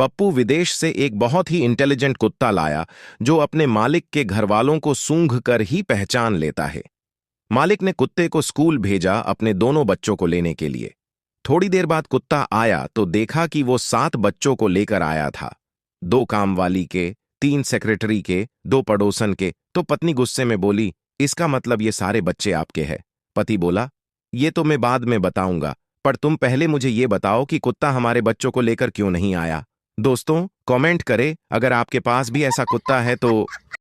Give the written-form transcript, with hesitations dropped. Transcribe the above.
पप्पू विदेश से एक बहुत ही इंटेलिजेंट कुत्ता लाया जो अपने मालिक के घरवालों को सूंघ कर ही पहचान लेता है। मालिक ने कुत्ते को स्कूल भेजा अपने दोनों बच्चों को लेने के लिए। थोड़ी देर बाद कुत्ता आया तो देखा कि वो 7 बच्चों को लेकर आया था। 2 कामवाली के, 3 सेक्रेटरी के, 2 पड़ोसन के। तो पत्नी गुस्से में बोली, इसका मतलब ये सारे बच्चे आपके हैं? पति बोला, ये तो मैं बाद में बताऊंगा, पर तुम पहले मुझे ये बताओ कि कुत्ता हमारे बच्चों को लेकर क्यों नहीं आया। दोस्तों, कमेंट करें अगर आपके पास भी ऐसा कुत्ता है तो।